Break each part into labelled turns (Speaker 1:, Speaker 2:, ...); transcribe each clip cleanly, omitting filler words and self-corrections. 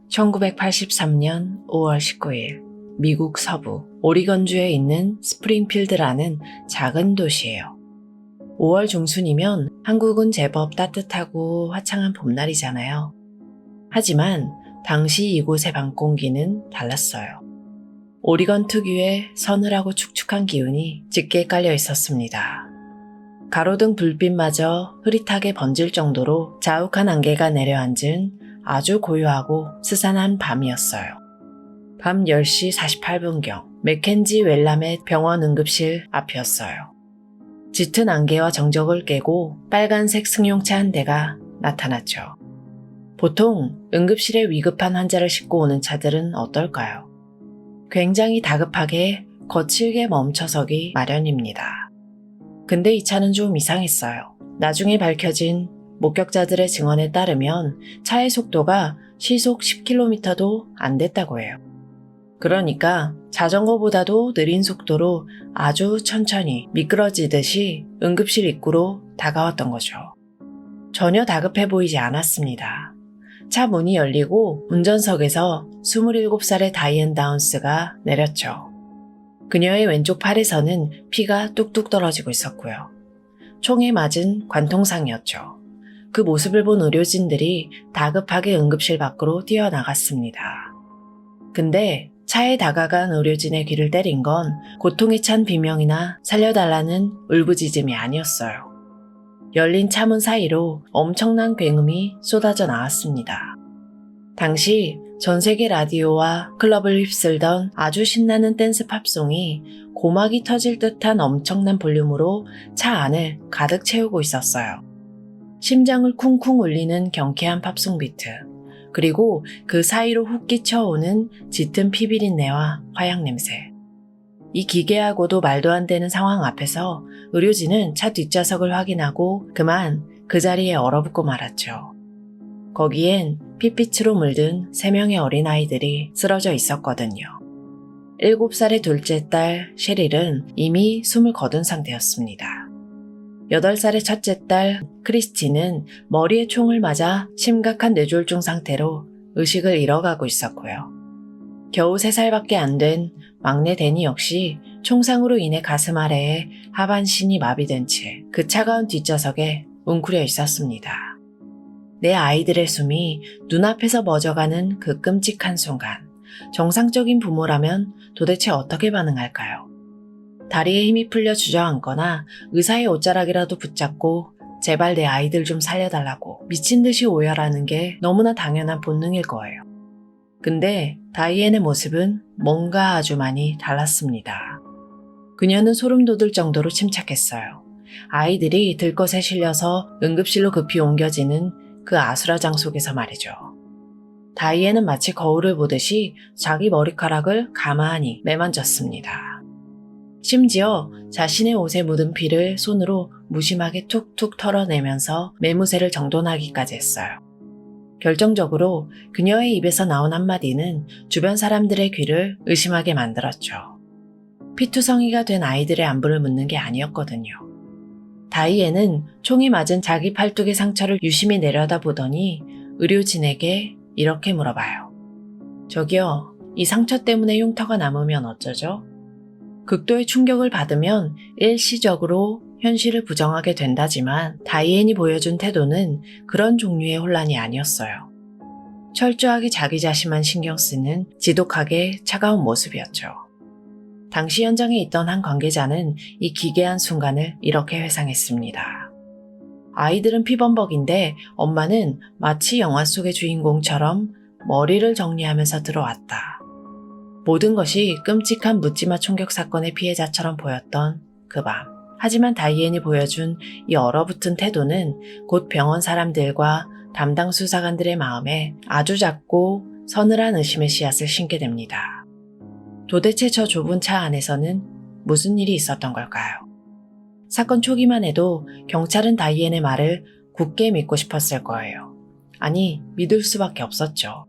Speaker 1: 1983년 5월 19일 미국 서부 오리건주에 있는 스프링필드라는 작은 도시예요. 5월 중순이면 한국은 제법 따뜻하고 화창한 봄날이잖아요. 하지만 당시 이곳의 밤 공기는 달랐어요. 오리건 특유의 서늘하고 축축한 기운이 짙게 깔려 있었습니다. 가로등 불빛마저 흐릿하게 번질 정도로 자욱한 안개가 내려앉은 아주 고요하고 스산한 밤이었어요. 밤 10시 48분경 맥켄지 웰람의 병원 응급실 앞이었어요. 짙은 안개와 정적을 깨고 빨간색 승용차 한 대가 나타났죠. 보통 응급실에 위급한 환자를 싣고 오는 차들은 어떨까요? 굉장히 다급하게 거칠게 멈춰서기 마련입니다. 근데 이 차는 좀 이상했어요. 나중에 밝혀진 목격자들의 증언에 따르면 차의 속도가 시속 10km도 안 됐다고 해요. 그러니까 자전거보다도 느린 속도로 아주 천천히 미끄러지듯이 응급실 입구로 다가왔던 거죠. 전혀 다급해 보이지 않았습니다. 차 문이 열리고 운전석에서 27살의 다이앤 다운스가 내렸죠. 그녀의 왼쪽 팔에서는 피가 뚝뚝 떨어지고 있었고요. 총에 맞은 관통상이었죠. 그 모습을 본 의료진들이 다급하게 응급실 밖으로 뛰어나갔습니다. 근데 차에 다가간 의료진의 귀를 때린 건 고통에 찬 비명이나 살려달라는 울부짖음이 아니었어요. 열린 차문 사이로 엄청난 굉음이 쏟아져 나왔습니다. 당시 전 세계 라디오와 클럽을 휩쓸던 아주 신나는 댄스 팝송이 고막이 터질 듯한 엄청난 볼륨으로 차 안을 가득 채우고 있었어요. 심장을 쿵쿵 울리는 경쾌한 팝송 비트, 그리고 그 사이로 훅 끼쳐오는 짙은 피비린내와 화약 냄새. 이 기괴하고도 말도 안 되는 상황 앞에서 의료진은 차 뒷좌석을 확인하고 그만 그 자리에 얼어붙고 말았죠. 거기엔 핏빛으로 물든 3명의 어린아이들이 쓰러져 있었거든요. 7살의 둘째 딸 셰릴은 이미 숨을 거둔 상태였습니다. 8살의 첫째 딸 크리스티는 머리에 총을 맞아 심각한 뇌졸중 상태로 의식을 잃어가고 있었고요. 겨우 3살밖에 안 된 막내 데니 역시 총상으로 인해 가슴 아래에 하반신이 마비된 채 그 차가운 뒷좌석에 웅크려 있었습니다. 내 아이들의 숨이 눈앞에서 멎어가는 그 끔찍한 순간, 정상적인 부모라면 도대체 어떻게 반응할까요? 다리에 힘이 풀려 주저앉거나 의사의 옷자락이라도 붙잡고 제발 내 아이들 좀 살려달라고 미친 듯이 오열하는 게 너무나 당연한 본능일 거예요. 근데 다이앤의 모습은 뭔가 아주 많이 달랐습니다. 그녀는 소름 돋을 정도로 침착했어요. 아이들이 들것에 실려서 응급실로 급히 옮겨지는 그 아수라장 속에서 말이죠. 다이앤은 마치 거울을 보듯이 자기 머리카락을 가만히 매만졌습니다. 심지어 자신의 옷에 묻은 피를 손으로 무심하게 툭툭 털어내면서 매무새를 정돈하기까지 했어요. 결정적으로 그녀의 입에서 나온 한마디는 주변 사람들의 귀를 의심하게 만들었죠. 피투성이가 된 아이들의 안부를 묻는 게 아니었거든요. 다이앤은 총이 맞은 자기 팔뚝의 상처를 유심히 내려다보더니 의료진에게 이렇게 물어봐요. 저기요, 이 상처 때문에 흉터가 남으면 어쩌죠? 극도의 충격을 받으면 일시적으로 현실을 부정하게 된다지만 다이앤이 보여준 태도는 그런 종류의 혼란이 아니었어요. 철저하게 자기 자신만 신경 쓰는 지독하게 차가운 모습이었죠. 당시 현장에 있던 한 관계자는 이 기괴한 순간을 이렇게 회상했습니다. 아이들은 피범벅인데 엄마는 마치 영화 속의 주인공처럼 머리를 정리하면서 들어왔다. 모든 것이 끔찍한 묻지마 총격 사건의 피해자처럼 보였던 그 밤. 하지만 다이앤이 보여준 이 얼어붙은 태도는 곧 병원 사람들과 담당 수사관들의 마음에 아주 작고 서늘한 의심의 씨앗을 심게 됩니다. 도대체 저 좁은 차 안에서는 무슨 일이 있었던 걸까요? 사건 초기만 해도 경찰은 다이앤의 말을 굳게 믿고 싶었을 거예요. 아니, 믿을 수밖에 없었죠.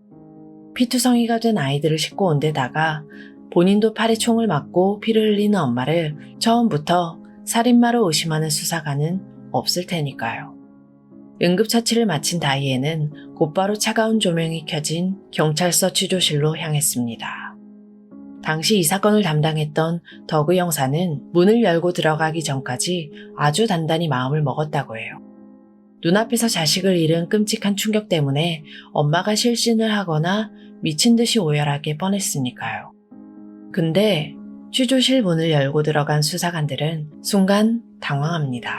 Speaker 1: 피투성이가 된 아이들을 싣고 온 데다가 본인도 팔에 총을 맞고 피를 흘리는 엄마를 처음부터 살인마로 의심하는 수사관은 없을 테니까요. 응급처치를 마친 다이앤은 곧바로 차가운 조명이 켜진 경찰서 취조실로 향했습니다. 당시 이 사건을 담당했던 더그 형사는 문을 열고 들어가기 전까지 아주 단단히 마음을 먹었다고 해요. 눈앞에서 자식을 잃은 끔찍한 충격 때문에 엄마가 실신을 하거나 미친 듯이 오열하게 뻔했으니까요. 근데 취조실 문을 열고 들어간 수사관들은 순간 당황합니다.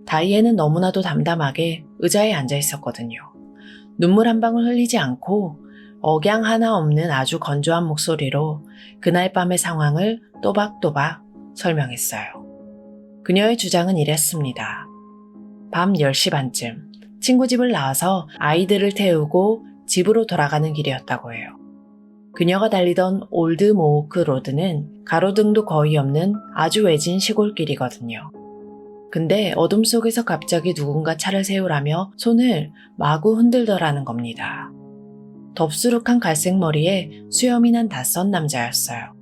Speaker 1: 다이앤은 너무나도 담담하게 의자에 앉아 있었거든요. 눈물 한 방울 흘리지 않고 억양 하나 없는 아주 건조한 목소리로 그날 밤의 상황을 또박또박 설명했어요. 그녀의 주장은 이랬습니다. 밤 10시 반쯤 친구 집을 나와서 아이들을 태우고 집으로 돌아가는 길이었다고 해요. 그녀가 달리던 올드 모호크 로드는 가로등도 거의 없는 아주 외진 시골길이거든요. 근데 어둠 속에서 갑자기 누군가 차를 세우라며 손을 마구 흔들더라는 겁니다. 덥수룩한 갈색 머리에 수염이 난 낯선 남자였어요.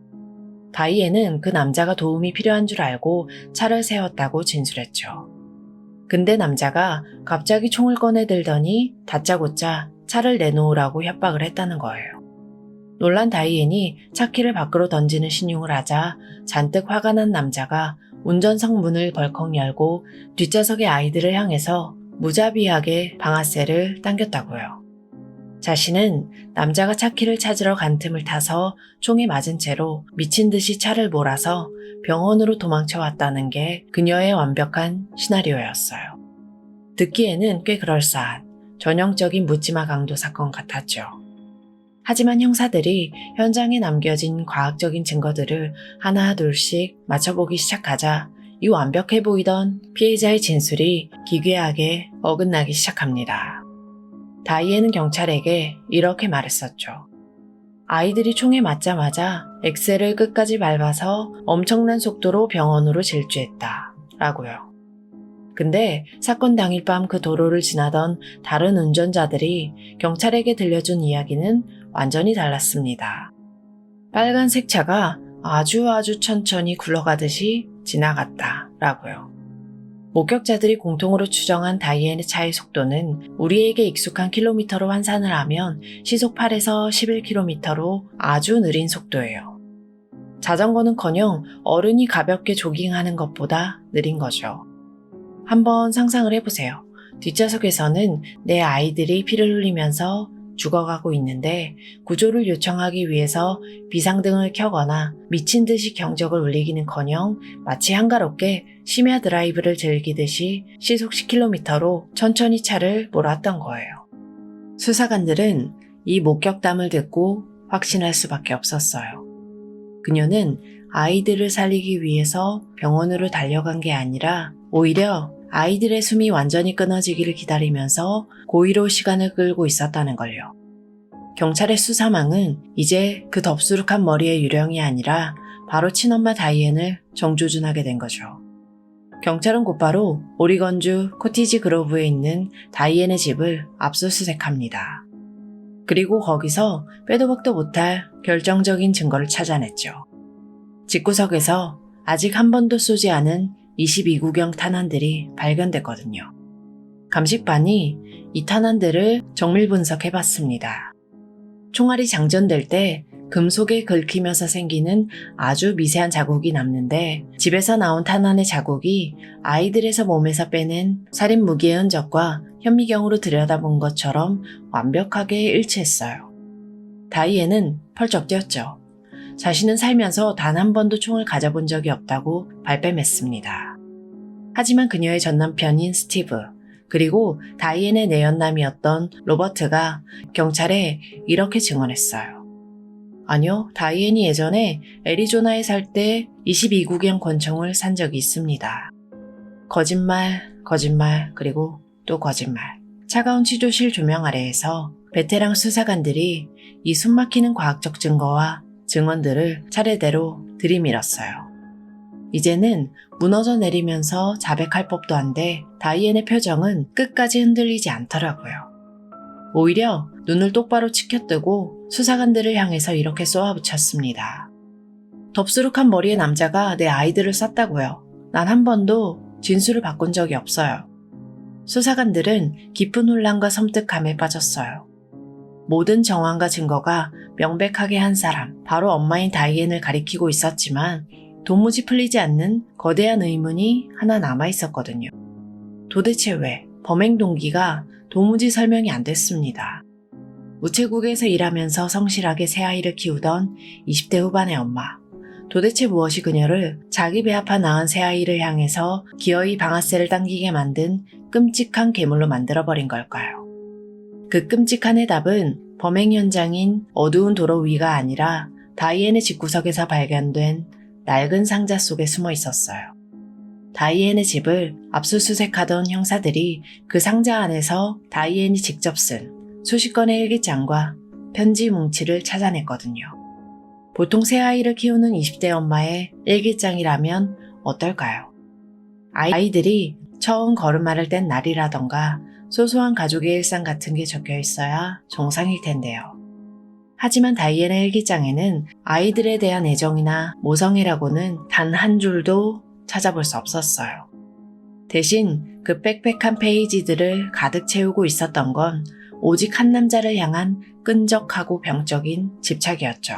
Speaker 1: 다이앤은 그 남자가 도움이 필요한 줄 알고 차를 세웠다고 진술했죠. 근데 남자가 갑자기 총을 꺼내 들더니 다짜고짜 차를 내놓으라고 협박을 했다는 거예요. 놀란 다이앤이 차키를 밖으로 던지는 신용을 하자 잔뜩 화가 난 남자가 운전석 문을 벌컥 열고 뒷좌석의 아이들을 향해서 무자비하게 방아쇠를 당겼다고요. 자신은 남자가 차키를 찾으러 간 틈을 타서 총에 맞은 채로 미친 듯이 차를 몰아서 병원으로 도망쳐 왔다는 게 그녀의 완벽한 시나리오였어요. 듣기에는 꽤 그럴싸한 전형적인 묻지마 강도 사건 같았죠. 하지만 형사들이 현장에 남겨진 과학적인 증거들을 하나 둘씩 맞춰보기 시작하자 이 완벽해 보이던 피해자의 진술이 기괴하게 어긋나기 시작합니다. 다이앤은 경찰에게 이렇게 말했었죠. 아이들이 총에 맞자마자 엑셀을 끝까지 밟아서 엄청난 속도로 병원으로 질주했다. 라고요. 근데 사건 당일 밤 그 도로를 지나던 다른 운전자들이 경찰에게 들려준 이야기는 완전히 달랐습니다. 빨간색 차가 아주 천천히 굴러가듯이 지나갔다. 라고요. 목격자들이 공통으로 추정한 다이앤의 차의 속도는 우리에게 익숙한 킬로미터로 환산을 하면 시속 8에서 11km로 아주 느린 속도예요. 자전거는커녕 어른이 가볍게 조깅하는 것보다 느린 거죠. 한번 상상을 해보세요. 뒷좌석에서는 내 아이들이 피를 흘리면서 죽어가고 있는데 구조를 요청하기 위해서 비상등을 켜거나 미친 듯이 경적을 울리기는커녕 마치 한가롭게 심야 드라이브를 즐기듯이 시속 10km로 천천히 차를 몰았던 거예요. 수사관들은 이 목격담을 듣고 확신할 수밖에 없었어요. 그녀는 아이들을 살리기 위해서 병원으로 달려간 게 아니라 오히려 아이들의 숨이 완전히 끊어지기를 기다리면서 고의로 시간을 끌고 있었다는 걸요. 경찰의 수사망은 이제 그 덥수룩한 머리의 유령이 아니라 바로 친엄마 다이앤을 정조준하게 된 거죠. 경찰은 곧바로 오리건주 코티지 그로브에 있는 다이앤의 집을 압수수색합니다. 그리고 거기서 빼도 박도 못할 결정적인 증거를 찾아냈죠. 집구석에서 아직 한 번도 쏘지 않은 22구경 탄환들이 발견됐거든요. 감식반이 이 탄환들을 정밀 분석해봤습니다. 총알이 장전될 때 금속에 긁히면서 생기는 아주 미세한 자국이 남는데 집에서 나온 탄환의 자국이 아이들에서 몸에서 빼낸 살인 무기의 흔적과 현미경으로 들여다본 것처럼 완벽하게 일치했어요. 다이앤은 펄쩍 뛰었죠. 자신은 살면서 단 한 번도 총을 가져본 적이 없다고 발뺌했습니다. 하지만 그녀의 전남편인 스티브, 그리고 다이앤의 내연남이었던 로버트가 경찰에 이렇게 증언했어요. 아니요, 다이앤이 예전에 애리조나에 살 때 22구경 권총을 산 적이 있습니다. 거짓말, 그리고 또 거짓말. 차가운 취조실 조명 아래에서 베테랑 수사관들이 이 숨막히는 과학적 증거와 증언들을 차례대로 들이밀었어요. 이제는 무너져 내리면서 자백할 법도 한데 다이앤의 표정은 끝까지 흔들리지 않더라고요. 오히려 눈을 똑바로 치켜뜨고 수사관들을 향해서 이렇게 쏘아붙였습니다. 덥수룩한 머리의 남자가 내 아이들을 쐈다고요. 난 한 번도 진술을 바꾼 적이 없어요. 수사관들은 깊은 혼란과 섬뜩함에 빠졌어요. 모든 정황과 증거가 명백하게 한 사람, 바로 엄마인 다이앤을 가리키고 있었지만 도무지 풀리지 않는 거대한 의문이 하나 남아 있었거든요. 도대체 왜? 범행 동기가 도무지 설명이 안 됐습니다. 우체국에서 일하면서 성실하게 새 아이를 키우던 20대 후반의 엄마. 도대체 무엇이 그녀를 자기 배 아파 낳은 새 아이를 향해서 기어이 방아쇠를 당기게 만든 끔찍한 괴물로 만들어버린 걸까요? 그 끔찍한 해답은 범행 현장인 어두운 도로 위가 아니라 다이앤의 집구석에서 발견된 낡은 상자 속에 숨어 있었어요. 다이앤의 집을 압수수색하던 형사들이 그 상자 안에서 다이앤이 직접 쓴 수십 건의 일기장과 편지 뭉치를 찾아냈거든요. 보통 새 아이를 키우는 20대 엄마의 일기장이라면 어떨까요? 아이들이 처음 걸음마를 뗀 날이라던가 소소한 가족의 일상 같은 게 적혀 있어야 정상일 텐데요. 하지만 다이앤의 일기장에는 아이들에 대한 애정이나 모성애라고는 단 한 줄도 찾아볼 수 없었어요. 대신 그 빽빽한 페이지들을 가득 채우고 있었던 건 오직 한 남자를 향한 끈적하고 병적인 집착이었죠.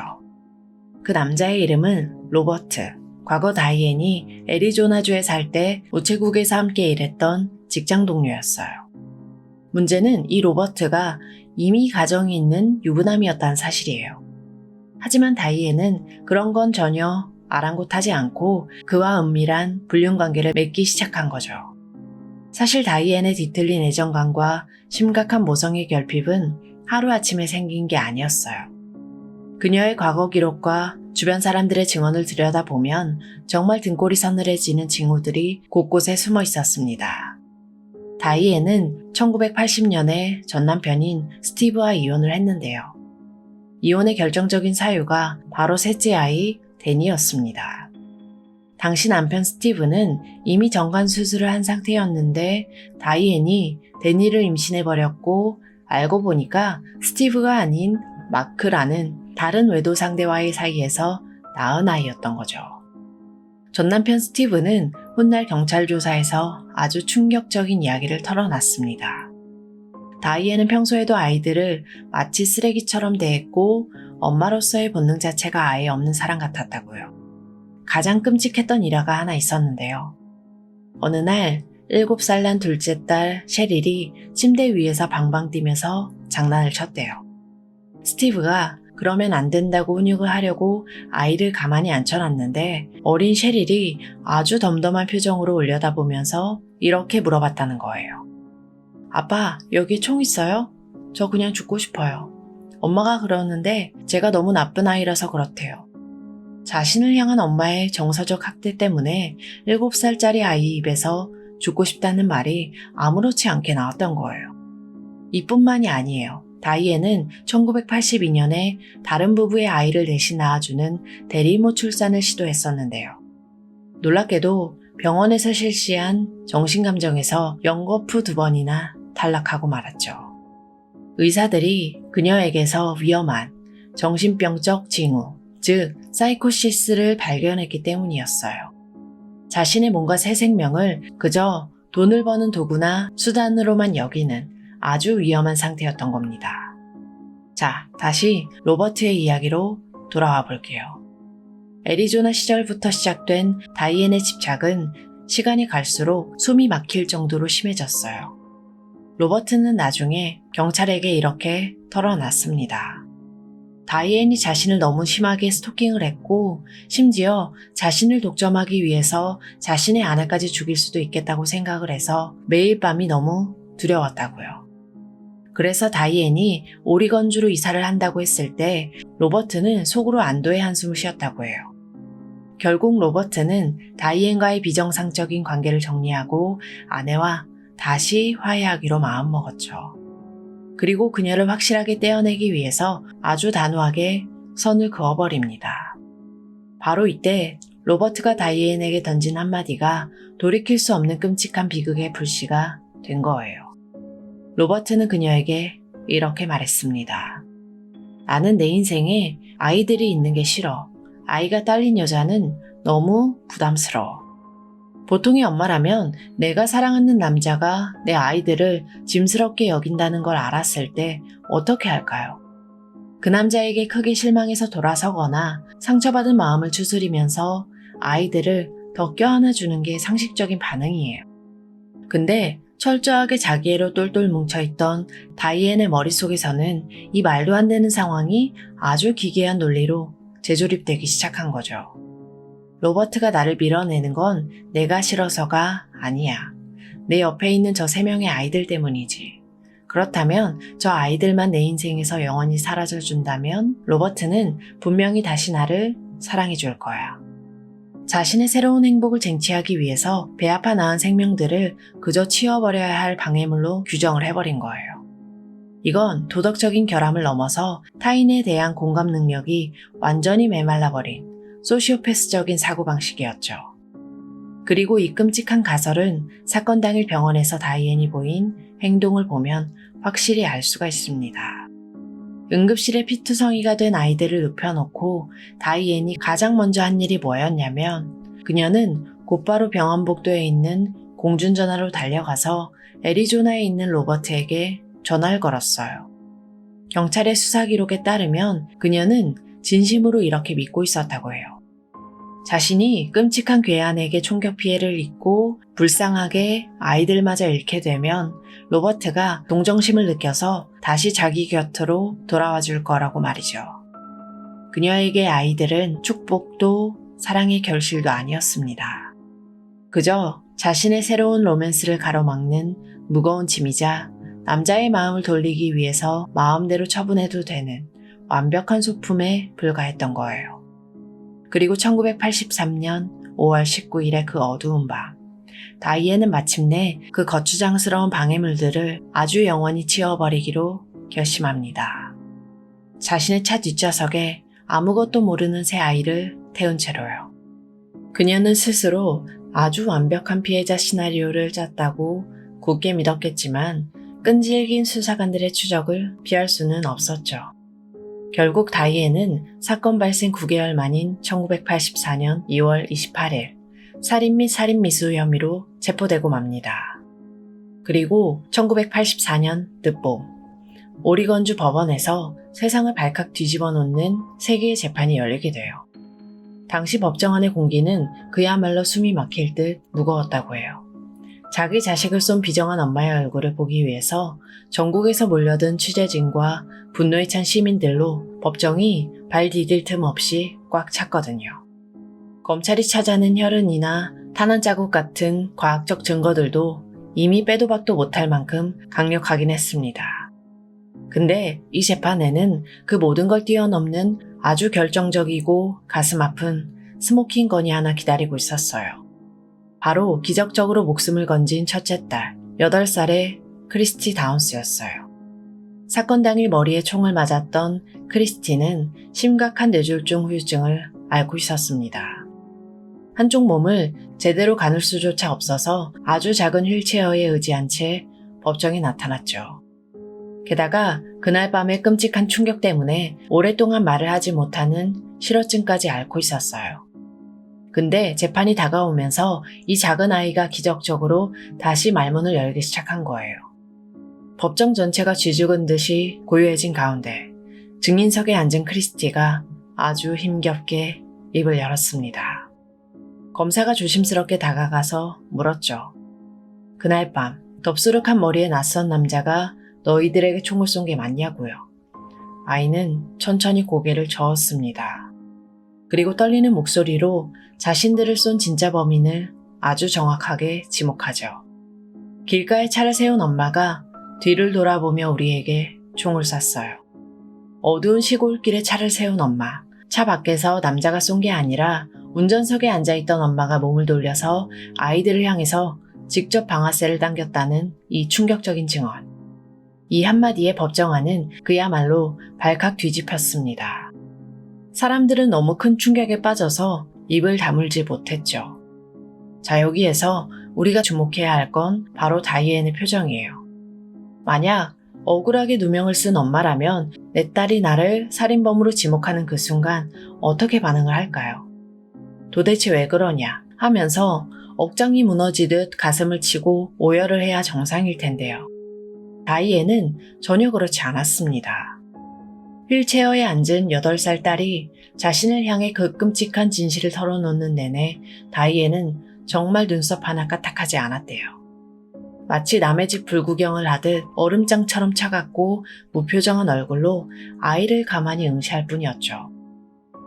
Speaker 1: 그 남자의 이름은 로버트. 과거 다이앤이 애리조나주에 살 때 우체국에서 함께 일했던 직장 동료였어요. 문제는 이 로버트가 이미 가정이 있는 유부남이었다는 사실이에요. 하지만 다이앤은 그런 건 전혀 아랑곳하지 않고 그와 은밀한 불륜관계를 맺기 시작한 거죠. 사실 다이앤의 뒤틀린 애정관과 심각한 모성의 결핍은 하루아침에 생긴 게 아니었어요. 그녀의 과거 기록과 주변 사람들의 증언을 들여다보면 정말 등골이 서늘해지는 징후들이 곳곳에 숨어 있었습니다. 다이앤은 1980년에 전 남편인 스티브와 이혼을 했는데요. 이혼의 결정적인 사유가 바로 셋째 아이 데니였습니다. 당시 남편 스티브는 이미 정관 수술을 한 상태였는데 다이앤이 데니를 임신해버렸고 알고 보니까 스티브가 아닌 마크라는 다른 외도 상대와의 사이에서 낳은 아이였던 거죠. 전 남편 스티브는 훗날 경찰 조사에서 아주 충격적인 이야기를 털어놨습니다. 다이앤은 평소에도 아이들을 마치 쓰레기처럼 대했고 엄마로서의 본능 자체가 아예 없는 사람 같았다고요. 가장 끔찍했던 일화가 하나 있었는데요. 어느 날 7살 난 둘째 딸 셰릴이 침대 위에서 방방 뛰면서 장난을 쳤대요. 스티브가 그러면 안 된다고 훈육을 하려고 아이를 가만히 앉혀놨는데 어린 셰릴이 아주 덤덤한 표정으로 올려다보면서 이렇게 물어봤다는 거예요. 아빠, 여기에 총 있어요? 저 그냥 죽고 싶어요. 엄마가 그러는데 제가 너무 나쁜 아이라서 그렇대요. 자신을 향한 엄마의 정서적 학대 때문에 7살짜리 아이 입에서 죽고 싶다는 말이 아무렇지 않게 나왔던 거예요. 이뿐만이 아니에요. 다이앤은 1982년에 다른 부부의 아이를 대신 낳아주는 대리모 출산을 시도했었는데요. 놀랍게도 병원에서 실시한 정신감정에서 연거푸 2번이나 탈락하고 말았죠. 의사들이 그녀에게서 위험한 정신병적 징후, 즉 사이코시스를 발견했기 때문이었어요. 자신의 몸과 새 생명을 그저 돈을 버는 도구나 수단으로만 여기는 아주 위험한 상태였던 겁니다. 자, 다시 로버트의 이야기로 돌아와 볼게요. 애리조나 시절부터 시작된 다이앤의 집착은 시간이 갈수록 숨이 막힐 정도로 심해졌어요. 로버트는 나중에 경찰에게 이렇게 털어놨습니다. 다이앤이 자신을 너무 심하게 스토킹을 했고 심지어 자신을 독점하기 위해서 자신의 아내까지 죽일 수도 있겠다고 생각을 해서 매일 밤이 너무 두려웠다고요. 그래서 다이앤이 오리건주로 이사를 한다고 했을 때 로버트는 속으로 안도의 한숨을 쉬었다고 해요. 결국 로버트는 다이앤과의 비정상적인 관계를 정리하고 아내와 다시 화해하기로 마음먹었죠. 그리고 그녀를 확실하게 떼어내기 위해서 아주 단호하게 선을 그어버립니다. 바로 이때 로버트가 다이앤에게 던진 한마디가 돌이킬 수 없는 끔찍한 비극의 불씨가 된 거예요. 로버트는 그녀에게 이렇게 말했습니다. 나는 내 인생에 아이들이 있는 게 싫어. 아이가 딸린 여자는 너무 부담스러워. 보통의 엄마라면 내가 사랑하는 남자가 내 아이들을 짐스럽게 여긴다는 걸 알았을 때 어떻게 할까요? 그 남자에게 크게 실망해서 돌아서거나 상처받은 마음을 추스리면서 아이들을 더 껴안아주는 게 상식적인 반응이에요. 근데 철저하게 자기애로 똘똘 뭉쳐있던 다이앤의 머릿속에서는 이 말도 안 되는 상황이 아주 기괴한 논리로 재조립되기 시작한 거죠. 로버트가 나를 밀어내는 건 내가 싫어서가 아니야. 내 옆에 있는 저 3명의 아이들 때문이지. 그렇다면 저 아이들만 내 인생에서 영원히 사라져준다면 로버트는 분명히 다시 나를 사랑해줄 거야. 자신의 새로운 행복을 쟁취하기 위해서 배 아파 낳은 생명들을 그저 치워버려야 할 방해물로 규정을 해버린 거예요. 이건 도덕적인 결함을 넘어서 타인에 대한 공감 능력이 완전히 메말라버린 소시오패스적인 사고방식이었죠. 그리고 이 끔찍한 가설은 사건 당일 병원에서 다이앤이 보인 행동을 보면 확실히 알 수가 있습니다. 응급실에 피투성이가 된 아이들을 눕혀놓고 다이앤이 가장 먼저 한 일이 뭐였냐면 그녀는 곧바로 병원 복도에 있는 공중전화로 달려가서 애리조나에 있는 로버트에게 전화를 걸었어요. 경찰의 수사 기록에 따르면 그녀는 진심으로 이렇게 믿고 있었다고 해요. 자신이 끔찍한 괴한에게 총격 피해를 입고 불쌍하게 아이들마저 잃게 되면 로버트가 동정심을 느껴서 다시 자기 곁으로 돌아와 줄 거라고 말이죠. 그녀에게 아이들은 축복도 사랑의 결실도 아니었습니다. 그저 자신의 새로운 로맨스를 가로막는 무거운 짐이자 남자의 마음을 돌리기 위해서 마음대로 처분해도 되는 완벽한 소품에 불과했던 거예요. 그리고 1983년 5월 19일의 그 어두운 밤, 다이앤은 마침내 그 거추장스러운 방해물들을 아주 영원히 치워버리기로 결심합니다. 자신의 차 뒷좌석에 아무것도 모르는 새 아이를 태운 채로요. 그녀는 스스로 아주 완벽한 피해자 시나리오를 짰다고 굳게 믿었겠지만 끈질긴 수사관들의 추적을 피할 수는 없었죠. 결국 다이앤은 사건 발생 9개월 만인 1984년 2월 28일 살인 및 살인 미수 혐의로 체포되고 맙니다. 그리고 1984년 늦봄 오리건주 법원에서 세상을 발칵 뒤집어 놓는 세계의 재판이 열리게 돼요. 당시 법정 안의 공기는 그야말로 숨이 막힐 듯 무거웠다고 해요. 자기 자식을 쏜 비정한 엄마의 얼굴을 보기 위해서 전국에서 몰려든 취재진과 분노에 찬 시민들로 법정이 발 디딜 틈 없이 꽉 찼거든요. 검찰이 찾아낸 혈흔이나 탄환 자국 같은 과학적 증거들도 이미 빼도 박도 못할 만큼 강력하긴 했습니다. 근데 이 재판에는 그 모든 걸 뛰어넘는 아주 결정적이고 가슴 아픈 스모킹 건이 하나 기다리고 있었어요. 바로 기적적으로 목숨을 건진 첫째 딸, 8살의 크리스티 다운스였어요. 사건 당일 머리에 총을 맞았던 크리스티는 심각한 뇌졸중 후유증을 앓고 있었습니다. 한쪽 몸을 제대로 가눌 수조차 없어서 아주 작은 휠체어에 의지한 채 법정에 나타났죠. 게다가 그날 밤의 끔찍한 충격 때문에 오랫동안 말을 하지 못하는 실어증까지 앓고 있었어요. 근데 재판이 다가오면서 이 작은 아이가 기적적으로 다시 말문을 열기 시작한 거예요. 법정 전체가 쥐죽은 듯이 고요해진 가운데 증인석에 앉은 크리스티가 아주 힘겹게 입을 열었습니다. 검사가 조심스럽게 다가가서 물었죠. 그날 밤 덥수룩한 머리에 낯선 남자가 너희들에게 총을 쏜 게 맞냐고요. 아이는 천천히 고개를 저었습니다. 그리고 떨리는 목소리로 자신들을 쏜 진짜 범인을 아주 정확하게 지목하죠. 길가에 차를 세운 엄마가 뒤를 돌아보며 우리에게 총을 쐈어요. 어두운 시골길에 차를 세운 엄마, 차 밖에서 남자가 쏜 게 아니라 운전석에 앉아있던 엄마가 몸을 돌려서 아이들을 향해서 직접 방아쇠를 당겼다는 이 충격적인 증언. 이 한마디에 법정안은 그야말로 발칵 뒤집혔습니다. 사람들은 너무 큰 충격에 빠져서 입을 다물지 못했죠. 자, 여기에서 우리가 주목해야 할 건 바로 다이앤의 표정이에요. 만약 억울하게 누명을 쓴 엄마라면 내 딸이 나를 살인범으로 지목하는 그 순간 어떻게 반응을 할까요? 도대체 왜 그러냐 하면서 억장이 무너지듯 가슴을 치고 오열을 해야 정상일 텐데요. 다이앤은 전혀 그렇지 않았습니다. 휠체어에 앉은 8살 딸이 자신을 향해 그 끔찍한 진실을 털어놓는 내내 다이앤은 정말 눈썹 하나 까딱하지 않았대요. 마치 남의 집 불구경을 하듯 얼음장처럼 차갑고 무표정한 얼굴로 아이를 가만히 응시할 뿐이었죠.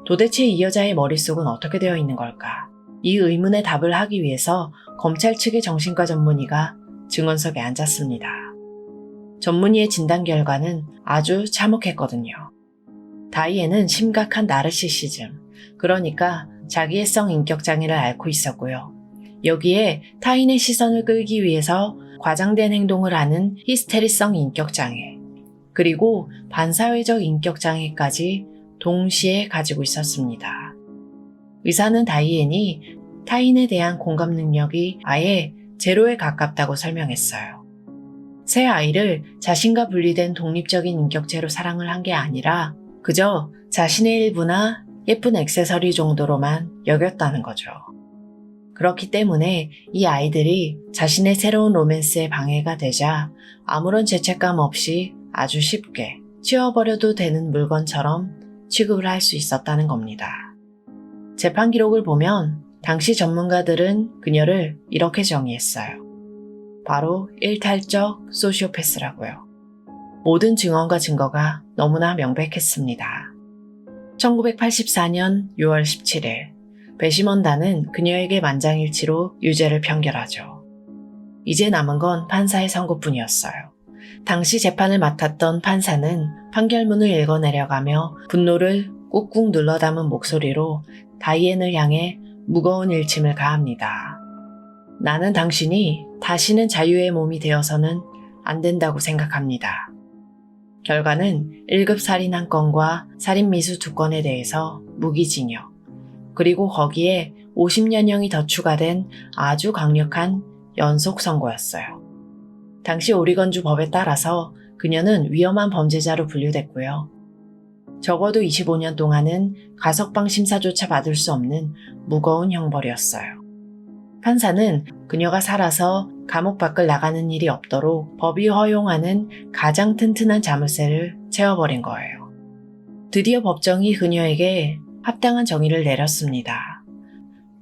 Speaker 1: 도대체 이 여자의 머릿속은 어떻게 되어 있는 걸까? 이 의문에 답을 하기 위해서 검찰 측의 정신과 전문의가 증언석에 앉았습니다. 전문의의 진단 결과는 아주 참혹했거든요. 다이앤은 심각한 나르시시즘, 그러니까 자기애성 인격장애를 앓고 있었고요. 여기에 타인의 시선을 끌기 위해서 과장된 행동을 하는 히스테리성 인격장애, 그리고 반사회적 인격장애까지 동시에 가지고 있었습니다. 의사는 다이앤이 타인에 대한 공감 능력이 아예 제로에 가깝다고 설명했어요. 새 아이를 자신과 분리된 독립적인 인격체로 사랑을 한 게 아니라 그저 자신의 일부나 예쁜 액세서리 정도로만 여겼다는 거죠. 그렇기 때문에 이 아이들이 자신의 새로운 로맨스에 방해가 되자 아무런 죄책감 없이 아주 쉽게 치워버려도 되는 물건처럼 취급을 할 수 있었다는 겁니다. 재판 기록을 보면 당시 전문가들은 그녀를 이렇게 정의했어요. 바로 일탈적 소시오패스라고요. 모든 증언과 증거가 너무나 명백했습니다. 1984년 6월 17일 배심원단은 그녀에게 만장일치로 유죄를 판결하죠. 이제 남은 건 판사의 선고뿐이었어요. 당시 재판을 맡았던 판사는 판결문을 읽어내려가며 분노를 꾹꾹 눌러 담은 목소리로 다이앤을 향해 무거운 일침을 가합니다. 나는 당신이 다시는 자유의 몸이 되어서는 안 된다고 생각합니다. 결과는 1급 살인 1건과 살인 미수 2건에 대해서 무기징역, 그리고 거기에 50년형이 더 추가된 아주 강력한 연속 선고였어요. 당시 오리건주 법에 따라서 그녀는 위험한 범죄자로 분류됐고요. 적어도 25년 동안은 가석방 심사조차 받을 수 없는 무거운 형벌이었어요. 판사는 그녀가 살아서 감옥 밖을 나가는 일이 없도록 법이 허용하는 가장 튼튼한 자물쇠를 채워버린 거예요. 드디어 법정이 그녀에게 합당한 정의를 내렸습니다.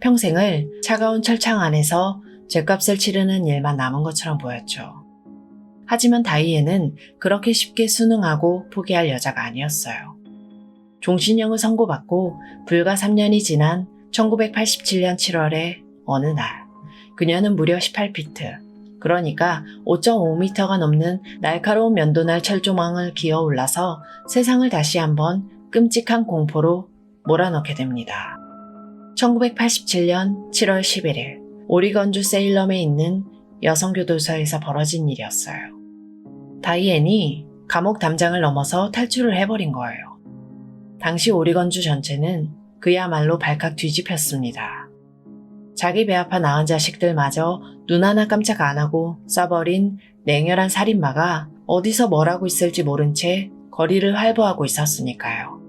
Speaker 1: 평생을 차가운 철창 안에서 죗값을 치르는 일만 남은 것처럼 보였죠. 하지만 다이앤은 그렇게 쉽게 순응하고 포기할 여자가 아니었어요. 종신형을 선고받고 불과 3년이 지난 1987년 7월의 어느 날, 그녀는 무려 18피트, 그러니까 5.5m가 넘는 날카로운 면도날 철조망을 기어 올라서 세상을 다시 한번 끔찍한 공포로 몰아넣게 됩니다. 1987년 7월 11일, 오리건주 세일럼에 있는 여성교도소에서 벌어진 일이었어요. 다이앤이 감옥 담장을 넘어서 탈출을 해버린 거예요. 당시 오리건주 전체는 그야말로 발칵 뒤집혔습니다. 자기 배 아파 낳은 자식들마저 눈 하나 깜짝 안 하고 쏴버린 냉혈한 살인마가 어디서 뭘 하고 있을지 모른 채 거리를 활보하고 있었으니까요.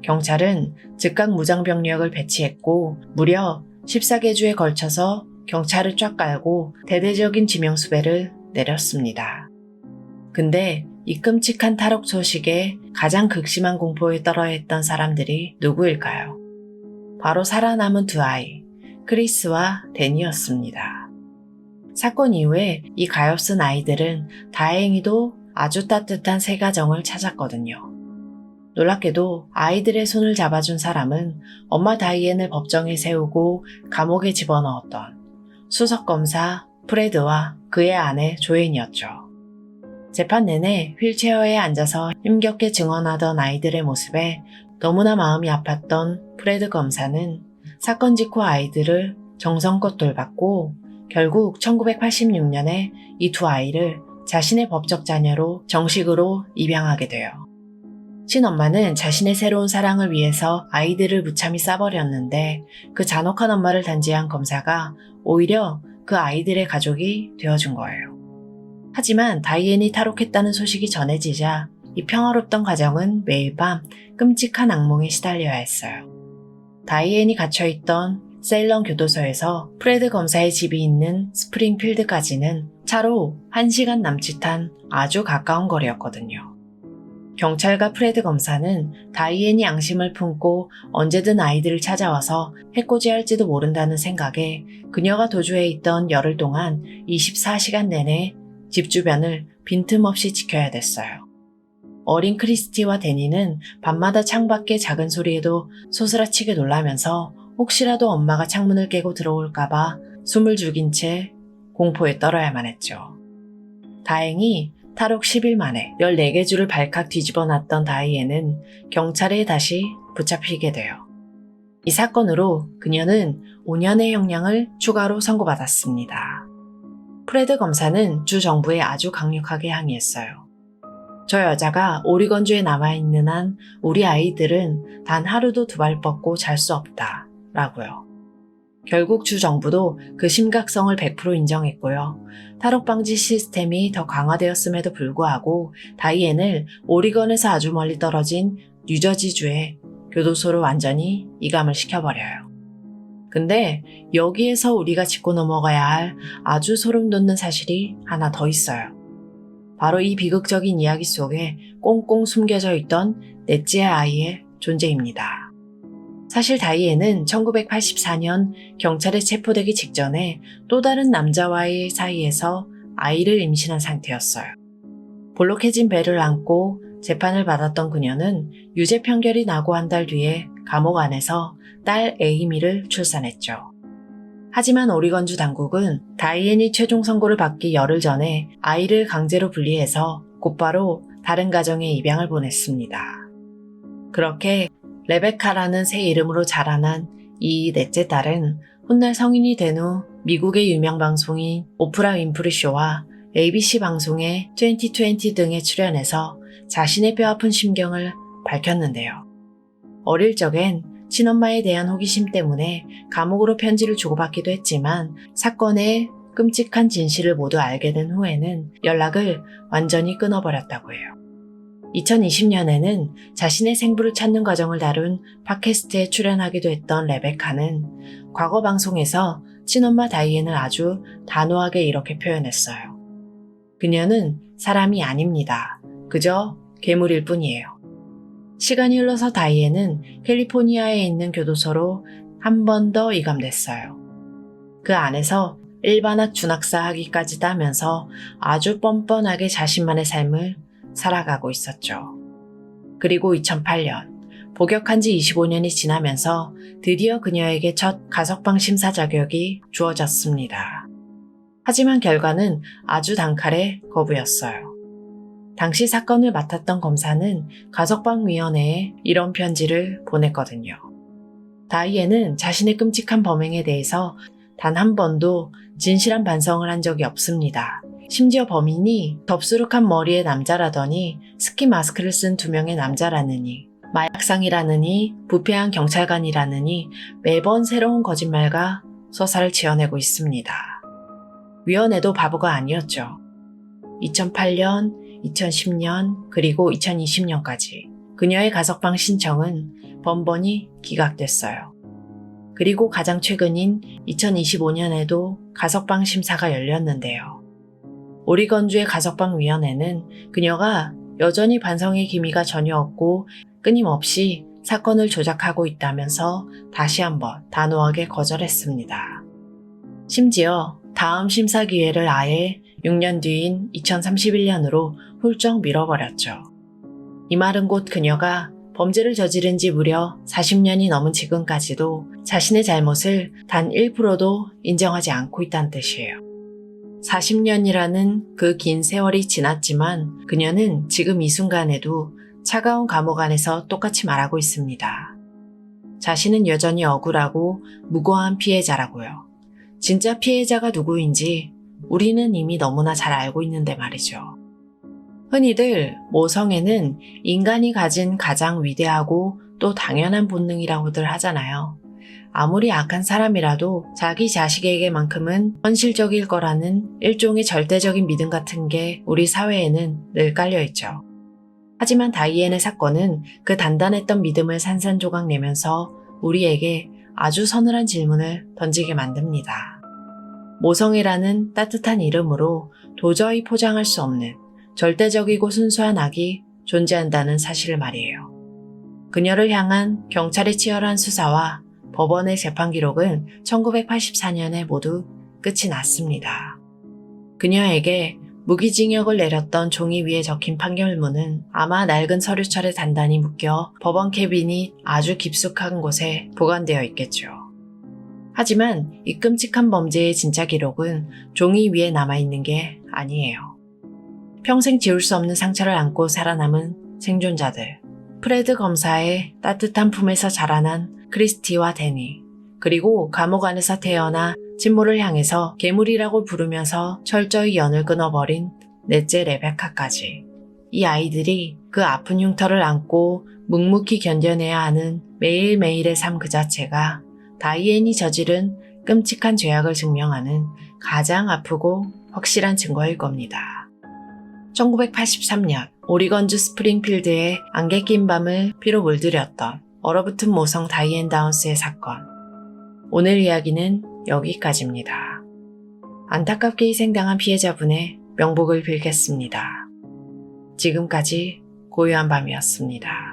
Speaker 1: 경찰은 즉각 무장병력을 배치했고 무려 14개주에 걸쳐서 경찰을 쫙 깔고 대대적인 지명수배를 내렸습니다. 근데 이 끔찍한 탈옥 소식에 가장 극심한 공포에 떨어했던 사람들이 누구일까요? 바로 살아남은 두 아이, 크리스와 데니였습니다. 사건 이후에 이 가엾은 아이들은 다행히도 아주 따뜻한 새 가정을 찾았거든요. 놀랍게도 아이들의 손을 잡아준 사람은 엄마 다이앤을 법정에 세우고 감옥에 집어넣었던 수석검사 프레드와 그의 아내 조앤이었죠. 재판 내내 휠체어에 앉아서 힘겹게 증언하던 아이들의 모습에 너무나 마음이 아팠던 프레드 검사는 사건 직후 아이들을 정성껏 돌봤고 결국 1986년에 이 두 아이를 자신의 법적 자녀로 정식으로 입양하게 돼요. 친엄마는 자신의 새로운 사랑을 위해서 아이들을 무참히 쏴버렸는데 그 잔혹한 엄마를 단죄한 검사가 오히려 그 아이들의 가족이 되어준 거예요. 하지만 다이앤이 탈옥했다는 소식이 전해지자 이 평화롭던 가정은 매일 밤 끔찍한 악몽에 시달려야 했어요. 다이앤이 갇혀있던 세일런 교도소에서 프레드 검사의 집이 있는 스프링필드까지는 차로 1시간 남짓한 아주 가까운 거리였거든요. 경찰과 프레드 검사는 다이앤이 양심을 품고 언제든 아이들을 찾아와서 해코지할지도 모른다는 생각에 그녀가 도주해 있던 열흘 동안 24시간 내내 집 주변을 빈틈없이 지켜야 됐어요. 어린 크리스티와 데니는 밤마다 창밖의 작은 소리에도 소스라치게 놀라면서 혹시라도 엄마가 창문을 깨고 들어올까봐 숨을 죽인 채 공포에 떨어야만 했죠. 다행히 탈옥 10일 만에 14개 줄을 발칵 뒤집어 놨던 다이앤은 경찰에 다시 붙잡히게 돼요. 이 사건으로 그녀는 5년의 형량을 추가로 선고받았습니다. 프레드 검사는 주 정부에 아주 강력하게 항의했어요. 저 여자가 오리건주에 남아있는 한 우리 아이들은 단 하루도 두 발 뻗고 잘 수 없다 라고요. 결국 주 정부도 그 심각성을 100% 인정했고요. 탈옥 방지 시스템이 더 강화되었음에도 불구하고 다이앤을 오리건에서 아주 멀리 떨어진 뉴저지주의 교도소로 완전히 이감을 시켜버려요. 근데 여기에서 우리가 짚고 넘어가야 할 아주 소름 돋는 사실이 하나 더 있어요. 바로 이 비극적인 이야기 속에 꽁꽁 숨겨져 있던 넷째 아이의 존재입니다. 사실 다이앤은 1984년 경찰에 체포되기 직전에 또 다른 남자와의 사이에서 아이를 임신한 상태였어요. 볼록해진 배를 안고 재판을 받았던 그녀는 유죄 판결이 나고 한 달 뒤에 감옥 안에서 딸 에이미를 출산했죠. 하지만 오리건주 당국은 다이앤이 최종 선고를 받기 열흘 전에 아이를 강제로 분리해서 곧바로 다른 가정에 입양을 보냈습니다. 그렇게 레베카라는 새 이름으로 자라난 이 넷째 딸은 훗날 성인이 된 후 미국의 유명 방송인 오프라 윈프리 쇼와 ABC 방송의 2020 등에 출연해서 자신의 뼈아픈 심경을 밝혔는데요. 어릴 적엔 친엄마에 대한 호기심 때문에 감옥으로 편지를 주고받기도 했지만 사건의 끔찍한 진실을 모두 알게 된 후에는 연락을 완전히 끊어버렸다고 해요. 2020년에는 자신의 생부를 찾는 과정을 다룬 팟캐스트에 출연하기도 했던 레베카는 과거 방송에서 친엄마 다이앤을 아주 단호하게 이렇게 표현했어요. 그녀는 사람이 아닙니다. 그저 괴물일 뿐이에요. 시간이 흘러서 다이앤은 캘리포니아에 있는 교도소로 한 번 더 이감됐어요. 그 안에서 일반학 준학사 학위까지 따면서 아주 뻔뻔하게 자신만의 삶을 살아가고 있었죠. 그리고 2008년, 복역한 지 25년이 지나면서 드디어 그녀에게 첫 가석방 심사 자격이 주어졌습니다. 하지만 결과는 아주 단칼에 거부였어요. 당시 사건을 맡았던 검사는 가석방위원회에 이런 편지를 보냈거든요. 다이앤은 자신의 끔찍한 범행에 대해서 단 한 번도 진실한 반성을 한 적이 없습니다. 심지어 범인이 덥수룩한 머리의 남자라더니 스키 마스크를 쓴 2명의 남자라느니 마약상이라느니 부패한 경찰관이라느니 매번 새로운 거짓말과 서사를 지어내고 있습니다. 위원회도 바보가 아니었죠. 2008년, 2010년, 그리고 2020년까지 그녀의 가석방 신청은 번번이 기각됐어요. 그리고 가장 최근인 2025년에도 가석방 심사가 열렸는데요. 오리건주의 가석방위원회는 그녀가 여전히 반성의 기미가 전혀 없고 끊임없이 사건을 조작하고 있다면서 다시 한번 단호하게 거절했습니다. 심지어 다음 심사 기회를 아예 6년 뒤인 2031년으로 훌쩍 미뤄버렸죠. 이 말은 곧 그녀가 범죄를 저지른 지 무려 40년이 넘은 지금까지도 자신의 잘못을 단 1%도 인정하지 않고 있다는 뜻이에요. 40년이라는 그 긴 세월이 지났지만 그녀는 지금 이 순간에도 차가운 감옥 안에서 똑같이 말하고 있습니다. 자신은 여전히 억울하고 무고한 피해자라고요. 진짜 피해자가 누구인지 우리는 이미 너무나 잘 알고 있는데 말이죠. 흔히들 모성애는 인간이 가진 가장 위대하고 또 당연한 본능이라고들 하잖아요. 아무리 악한 사람이라도 자기 자식에게만큼은 현실적일 거라는 일종의 절대적인 믿음 같은 게 우리 사회에는 늘 깔려있죠. 하지만 다이앤의 사건은 그 단단했던 믿음을 산산조각 내면서 우리에게 아주 서늘한 질문을 던지게 만듭니다. 모성애라는 따뜻한 이름으로 도저히 포장할 수 없는 절대적이고 순수한 악이 존재한다는 사실을 말이에요. 그녀를 향한 경찰의 치열한 수사와 법원의 재판 기록은 1984년에 모두 끝이 났습니다. 그녀에게 무기징역을 내렸던 종이 위에 적힌 판결문은 아마 낡은 서류철에 단단히 묶여 법원 캐빈이 아주 깊숙한 곳에 보관되어 있겠죠. 하지만 이 끔찍한 범죄의 진짜 기록은 종이 위에 남아있는 게 아니에요. 평생 지울 수 없는 상처를 안고 살아남은 생존자들, 프레드 검사의 따뜻한 품에서 자라난 크리스티와 데니, 그리고 감옥 안에서 태어나 친모를 향해서 괴물이라고 부르면서 철저히 연을 끊어버린 넷째 레베카까지. 이 아이들이 그 아픈 흉터를 안고 묵묵히 견뎌내야 하는 매일매일의 삶 그 자체가 다이앤이 저지른 끔찍한 죄악을 증명하는 가장 아프고 확실한 증거일 겁니다. 1983년 오리건주 스프링필드의 안개 낀 밤을 피로 물들였던 얼어붙은 모성 다이앤 다운스의 사건. 오늘 이야기는 여기까지입니다. 안타깝게 희생당한 피해자분의 명복을 빌겠습니다. 지금까지 고요한 밤이었습니다.